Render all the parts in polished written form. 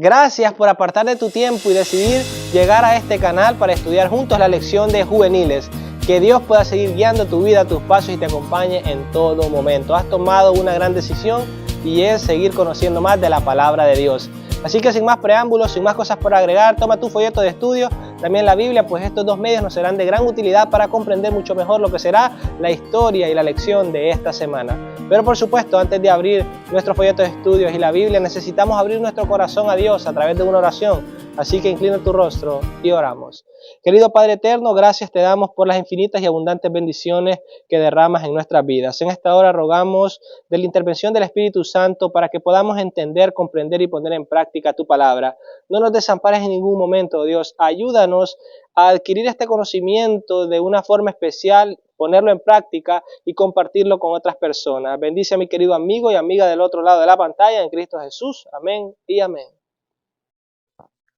Gracias por apartar de tu tiempo y decidir llegar a este canal para estudiar juntos la lección de juveniles. Que Dios pueda seguir guiando tu vida, tus pasos y te acompañe en todo momento. Has tomado una gran decisión y es seguir conociendo más de la palabra de Dios. Así que sin más preámbulos, sin más cosas por agregar, toma tu folleto de estudio, también la Biblia, pues estos dos medios nos serán de gran utilidad para comprender mucho mejor lo que será la historia y la lección de esta semana. Pero por supuesto, antes de abrir nuestro folleto de estudios y la Biblia, necesitamos abrir nuestro corazón a Dios a través de una oración. Así que inclina tu rostro y oramos. Querido Padre eterno, gracias te damos por las infinitas y abundantes bendiciones que derramas en nuestras vidas. En esta hora rogamos de la intervención del Espíritu Santo para que podamos entender, comprender y poner en práctica tu palabra. No nos desampares en ningún momento, Dios. Ayúdanos a adquirir este conocimiento de una forma especial, ponerlo en práctica y compartirlo con otras personas. Bendice a mi querido amigo y amiga del otro lado de la pantalla en Cristo Jesús. Amén y amén.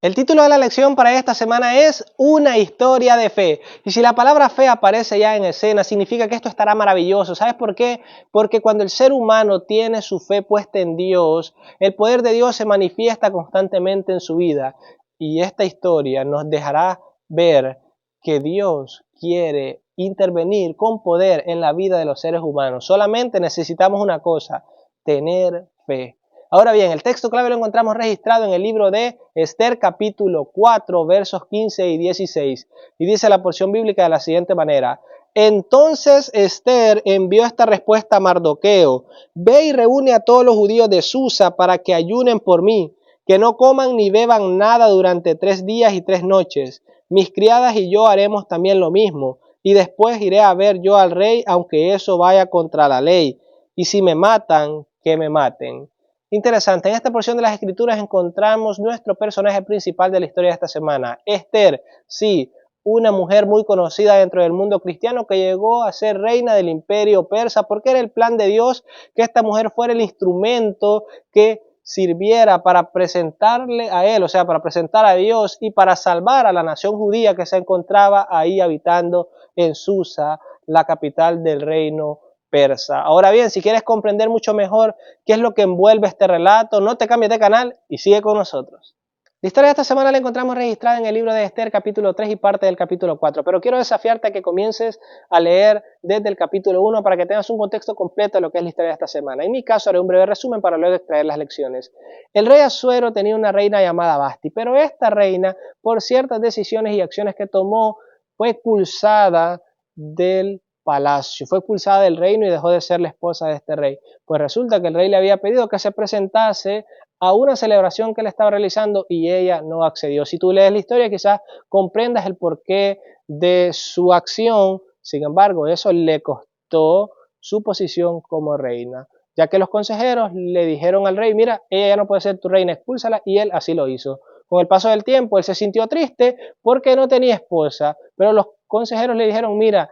El título de la lección para esta semana es Una historia de fe. Y si la palabra fe aparece ya en escena, significa que esto estará maravilloso. ¿Sabes por qué? Porque cuando el ser humano tiene su fe puesta en Dios, el poder de Dios se manifiesta constantemente en su vida. Y esta historia nos dejará ver que Dios quiere intervenir con poder en la vida de los seres humanos. Solamente necesitamos una cosa: tener fe. Ahora bien, el texto clave lo encontramos registrado en el libro de Esther, capítulo 4, versos 15 y 16. Y dice la porción bíblica de la siguiente manera: Entonces Esther envió esta respuesta a Mardoqueo: Ve y reúne a todos los judíos de Susa para que ayunen por mí, que no coman ni beban nada durante 3 días y 3 noches. Mis criadas y yo haremos también lo mismo, y después iré a ver yo al rey, aunque eso vaya contra la ley. Y si me matan, que me maten. Interesante, en esta porción de las Escrituras encontramos nuestro personaje principal de la historia de esta semana, Esther, sí, una mujer muy conocida dentro del mundo cristiano que llegó a ser reina del imperio persa, porque era el plan de Dios que esta mujer fuera el instrumento que sirviera para presentarle a él, o sea, para presentar a Dios y para salvar a la nación judía que se encontraba ahí habitando en Susa, la capital del reino persa. Ahora bien, si quieres comprender mucho mejor qué es lo que envuelve este relato, no te cambies de canal y sigue con nosotros. La historia de esta semana la encontramos registrada en el libro de Esther, capítulo 3 y parte del capítulo 4, pero quiero desafiarte a que comiences a leer desde el capítulo 1 para que tengas un contexto completo de lo que es la historia de esta semana. En mi caso haré un breve resumen para luego extraer las lecciones. El rey Asuero tenía una reina llamada Vasti, pero esta reina, por ciertas decisiones y acciones que tomó, fue expulsada del palacio, fue expulsada del reino y dejó de ser la esposa de este rey. Pues resulta que el rey le había pedido que se presentase a una celebración que él estaba realizando y ella no accedió. Si tú lees la historia, quizás comprendas el porqué de su acción. Sin embargo, eso le costó su posición como reina, ya que los consejeros le dijeron al rey: mira, ella ya no puede ser tu reina, expúlsala, y él así lo hizo. Con el paso del tiempo, él se sintió triste porque no tenía esposa, pero los consejeros le dijeron: mira,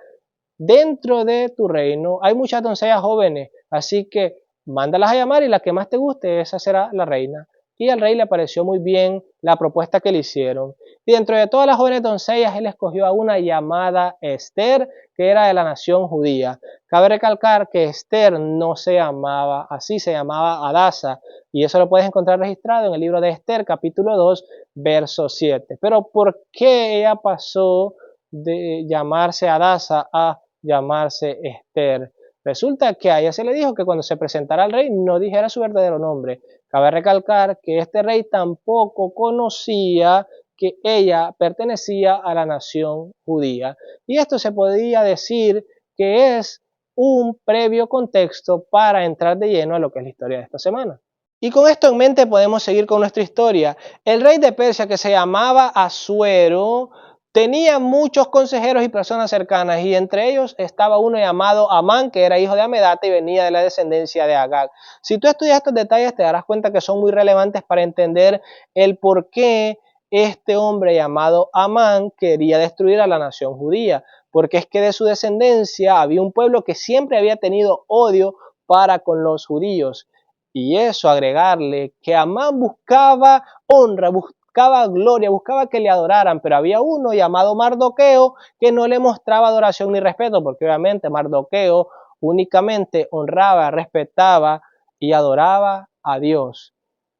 dentro de tu reino hay muchas doncellas jóvenes, así que mándalas a llamar y la que más te guste, esa será la reina. Y al rey le pareció muy bien la propuesta que le hicieron. Y dentro de todas las jóvenes doncellas, él escogió a una llamada Esther, que era de la nación judía. Cabe recalcar que Esther no se llamaba así, se llamaba Hadasa. Y eso lo puedes encontrar registrado en el libro de Esther, capítulo 2, verso 7. Pero ¿por qué ella pasó de llamarse Hadasa a llamarse Esther? Resulta que a ella se le dijo que cuando se presentara al rey no dijera su verdadero nombre. Cabe recalcar que este rey tampoco conocía que ella pertenecía a la nación judía. Y esto se podía decir que es un previo contexto para entrar de lleno a lo que es la historia de esta semana. Y con esto en mente podemos seguir con nuestra historia. El rey de Persia, que se llamaba Asuero, tenía muchos consejeros y personas cercanas, y entre ellos estaba uno llamado Amán, que era hijo de Amedata y venía de la descendencia de Agag. Si tú estudias estos detalles, te darás cuenta que son muy relevantes para entender el por qué este hombre llamado Amán quería destruir a la nación judía, porque es que de su descendencia había un pueblo que siempre había tenido odio para con los judíos. Y eso, agregarle que Amán buscaba honra, buscaba gloria, buscaba que le adoraran, pero había uno llamado Mardoqueo que no le mostraba adoración ni respeto, porque obviamente Mardoqueo únicamente honraba, respetaba y adoraba a Dios.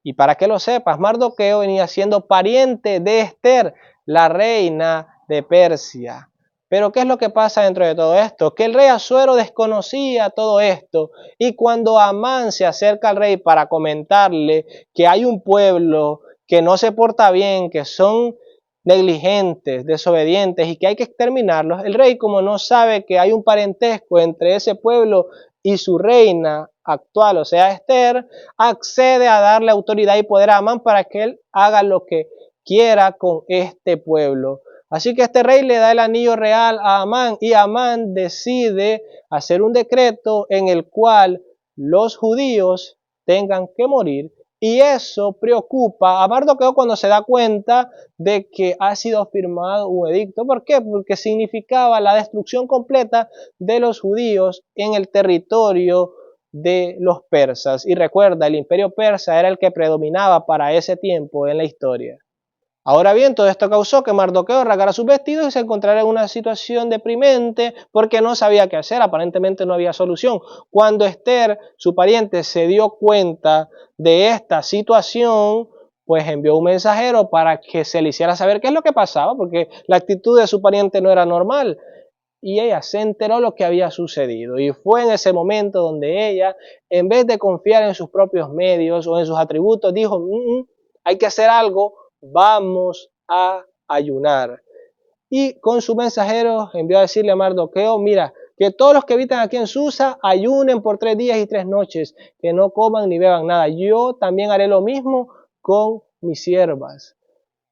Y para que lo sepas, Mardoqueo venía siendo pariente de Ester, la reina de Persia. Pero ¿qué es lo que pasa dentro de todo esto? Que el rey Asuero desconocía todo esto. Y cuando Amán se acerca al rey para comentarle que hay un pueblo que no se porta bien, que son negligentes, desobedientes y que hay que exterminarlos, el rey, como no sabe que hay un parentesco entre ese pueblo y su reina actual, o sea, Ester, accede a darle autoridad y poder a Amán para que él haga lo que quiera con este pueblo. Así que este rey le da el anillo real a Amán y Amán decide hacer un decreto en el cual los judíos tengan que morir, y eso preocupa a Mardoqueo cuando se da cuenta de que ha sido firmado un edicto. ¿Por qué? Porque significaba la destrucción completa de los judíos en el territorio de los persas. Y recuerda, el imperio persa era el que predominaba para ese tiempo en la historia. Ahora bien, todo esto causó que Mardoqueo rasgara sus vestidos y se encontrara en una situación deprimente porque no sabía qué hacer, aparentemente no había solución. Cuando Ester, su pariente, se dio cuenta de esta situación, pues envió un mensajero para que se le hiciera saber qué es lo que pasaba, porque la actitud de su pariente no era normal. Y ella se enteró lo que había sucedido. Y fue en ese momento donde ella, en vez de confiar en sus propios medios o en sus atributos, dijo, hay que hacer algo, vamos a ayunar. Y con su mensajero envió a decirle a Mardoqueo, mira, que todos los que habitan aquí en Susa ayunen por 3 días y 3 noches, que no coman ni beban nada. Yo también haré lo mismo con mis siervas.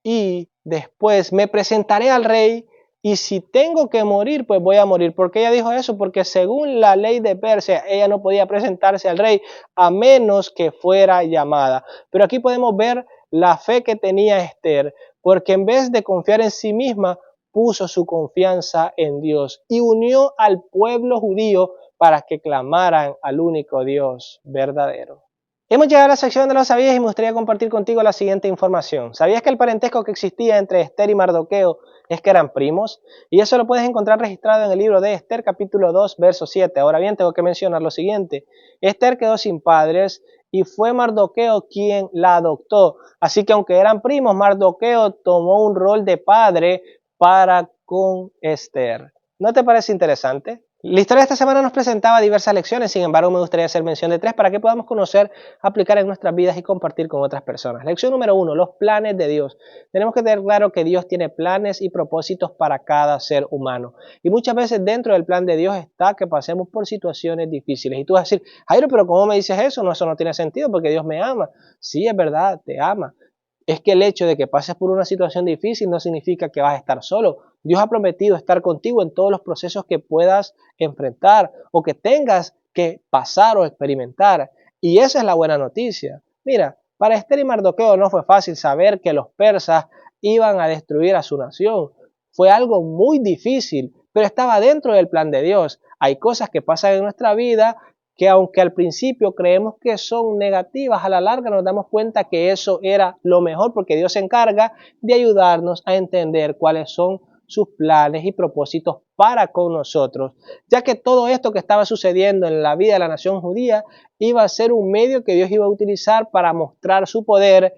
Y después me presentaré al rey, y si tengo que morir, pues voy a morir. ¿Por qué ella dijo eso? Porque según la ley de Persia, ella no podía presentarse al rey a menos que fuera llamada. Pero aquí podemos ver la fe que tenía Ester, porque en vez de confiar en sí misma, puso su confianza en Dios y unió al pueblo judío para que clamaran al único Dios verdadero. Hemos llegado a la sección de los sabías y me gustaría compartir contigo la siguiente información. ¿Sabías que el parentesco que existía entre Ester y Mardoqueo es que eran primos? Y eso lo puedes encontrar registrado en el libro de Ester, capítulo 2, verso 7. Ahora bien, tengo que mencionar lo siguiente. Ester quedó sin padres y fue Mardoqueo quien la adoptó. Así que aunque eran primos, Mardoqueo tomó un rol de padre para con Ester. ¿No te parece interesante? La historia de esta semana nos presentaba diversas lecciones, sin embargo me gustaría hacer mención de 3 para que podamos conocer, aplicar en nuestras vidas y compartir con otras personas. Lección número 1, los planes de Dios. Tenemos que tener claro que Dios tiene planes y propósitos para cada ser humano. Y muchas veces dentro del plan de Dios está que pasemos por situaciones difíciles. Y tú vas a decir, Jairo, pero ¿cómo me dices eso? No, eso no tiene sentido porque Dios me ama. Sí, es verdad, te ama. Es que el hecho de que pases por una situación difícil no significa que vas a estar solo. Dios ha prometido estar contigo en todos los procesos que puedas enfrentar o que tengas que pasar o experimentar. Y esa es la buena noticia. Mira, para Ester y Mardoqueo no fue fácil saber que los persas iban a destruir a su nación. Fue algo muy difícil, pero estaba dentro del plan de Dios. Hay cosas que pasan en nuestra vida que aunque al principio creemos que son negativas, a la larga nos damos cuenta que eso era lo mejor porque Dios se encarga de ayudarnos a entender cuáles son sus planes y propósitos para con nosotros, ya que todo esto que estaba sucediendo en la vida de la nación judía iba a ser un medio que Dios iba a utilizar para mostrar su poder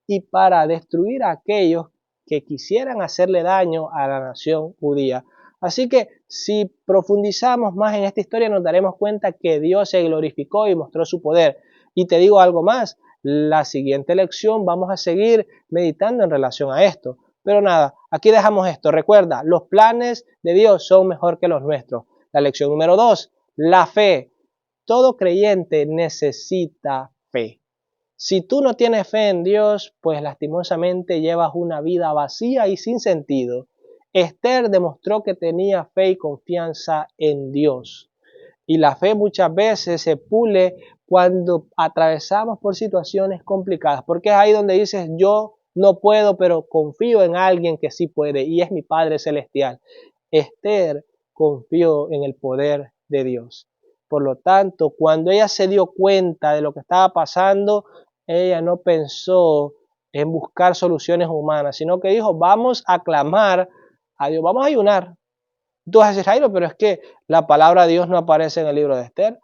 y para destruir a aquellos que quisieran hacerle daño a la nación judía. Así que si profundizamos más en esta historia nos daremos cuenta que Dios se glorificó y mostró su poder. Y te digo algo más, la siguiente lección vamos a seguir meditando en relación a esto. Pero nada, aquí dejamos esto. Recuerda, los planes de Dios son mejor que los nuestros. La lección número 2, la fe. Todo creyente necesita fe. Si tú no tienes fe en Dios, pues lastimosamente llevas una vida vacía y sin sentido. Ester demostró que tenía fe y confianza en Dios. Y la fe muchas veces se pule cuando atravesamos por situaciones complicadas, porque es ahí donde dices, yo no puedo, pero confío en alguien que sí puede, y es mi Padre Celestial. Ester confió en el poder de Dios. Por lo tanto, cuando ella se dio cuenta de lo que estaba pasando, ella no pensó en buscar soluciones humanas, sino que dijo, vamos a clamar a Dios, vamos a ayunar. Tú vas a decir, Jairo, pero es que la palabra de Dios no aparece en el libro de Ester.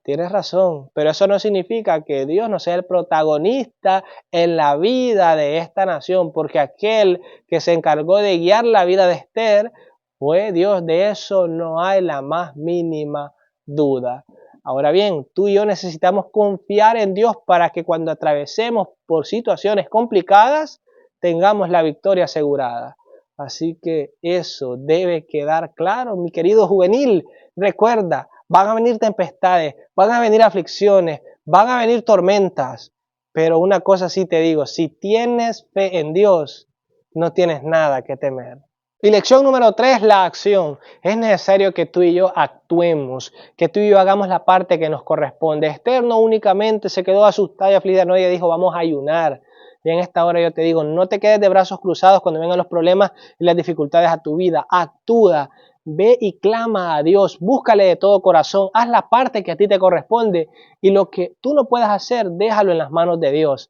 Tienes razón, pero eso no significa que Dios no sea el protagonista en la vida de esta nación, porque aquel que se encargó de guiar la vida de Esther fue Dios. De eso no hay la más mínima duda. Ahora bien, tú y yo necesitamos confiar en Dios para que cuando atravesemos por situaciones complicadas, tengamos la victoria asegurada. Así que eso debe quedar claro, mi querido juvenil. Recuerda, van a venir tempestades, van a venir aflicciones, van a venir tormentas. Pero una cosa sí te digo, si tienes fe en Dios, no tienes nada que temer. Y lección número 3, la acción. Es necesario que tú y yo actuemos, que tú y yo hagamos la parte que nos corresponde. Esther no únicamente se quedó asustada y afligida, no, ella dijo, vamos a ayunar. Y en esta hora yo te digo, no te quedes de brazos cruzados cuando vengan los problemas y las dificultades a tu vida. Actúa, ve y clama a Dios, búscale de todo corazón, haz la parte que a ti te corresponde y lo que tú no puedas hacer, déjalo en las manos de Dios.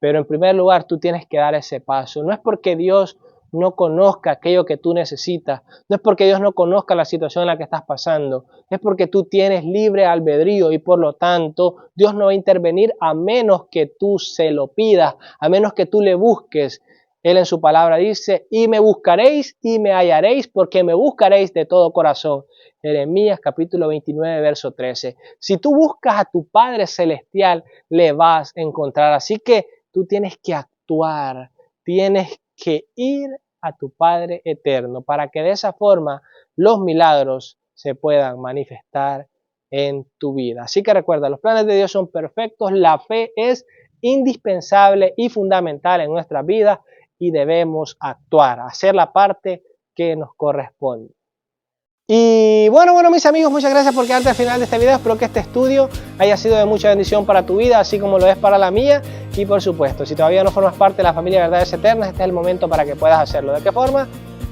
Pero en primer lugar, tú tienes que dar ese paso. No es porque Dios no conozca aquello que tú necesitas, no es porque Dios no conozca la situación en la que estás pasando, es porque tú tienes libre albedrío y por lo tanto Dios no va a intervenir a menos que tú se lo pidas, a menos que tú le busques. Él en su palabra dice, y me buscaréis y me hallaréis porque me buscaréis de todo corazón. Jeremías capítulo 29, verso 13. Si tú buscas a tu Padre Celestial, le vas a encontrar. Así que tú tienes que actuar, tienes que ir a tu Padre eterno para que de esa forma los milagros se puedan manifestar en tu vida. Así que recuerda, los planes de Dios son perfectos, la fe es indispensable y fundamental en nuestra vida y debemos actuar, hacer la parte que nos corresponde. Y bueno, mis amigos, muchas gracias por quedarte al final de este video. Espero que este estudio haya sido de mucha bendición para tu vida, así como lo es para la mía. Y por supuesto, si todavía no formas parte de la familia de Verdades Eternas, este es el momento para que puedas hacerlo. ¿De qué forma?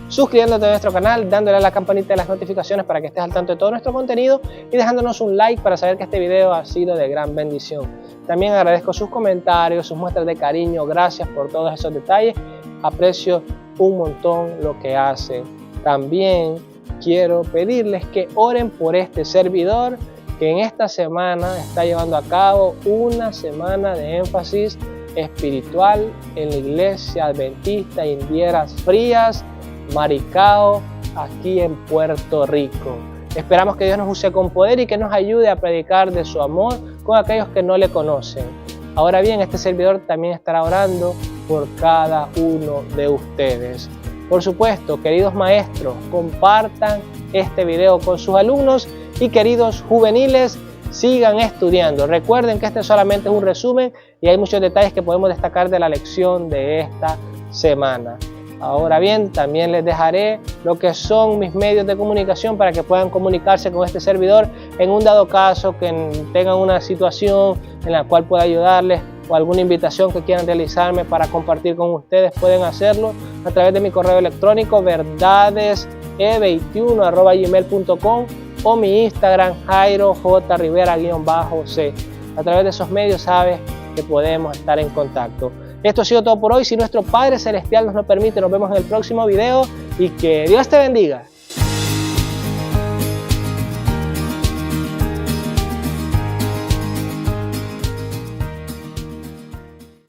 Suscribiéndote a nuestro canal, dándole a la campanita de las notificaciones para que estés al tanto de todo nuestro contenido y dejándonos un like para saber que este video ha sido de gran bendición. También agradezco sus comentarios, sus muestras de cariño, gracias por todos esos detalles. Aprecio un montón lo que hacen. También quiero pedirles que oren por este servidor que en esta semana está llevando a cabo una semana de énfasis espiritual en la Iglesia Adventista Indieras Frías, Maricao, aquí en Puerto Rico. Esperamos que Dios nos use con poder y que nos ayude a predicar de su amor con aquellos que no le conocen. Ahora bien, este servidor también estará orando por cada uno de ustedes. Por supuesto, queridos maestros, compartan este video con sus alumnos y queridos juveniles, sigan estudiando. Recuerden que este solamente es un resumen y hay muchos detalles que podemos destacar de la lección de esta semana. Ahora bien, también les dejaré lo que son mis medios de comunicación para que puedan comunicarse con este servidor en un dado caso que tengan una situación en la cual pueda ayudarles o alguna invitación que quieran realizarme para compartir con ustedes, pueden hacerlo a través de mi correo electrónico verdadese21@gmail.com o mi Instagram jairojrivera_c. A través de esos medios sabes que podemos estar en contacto. Esto ha sido todo por hoy. Si nuestro Padre Celestial nos lo permite, nos vemos en el próximo video y que Dios te bendiga.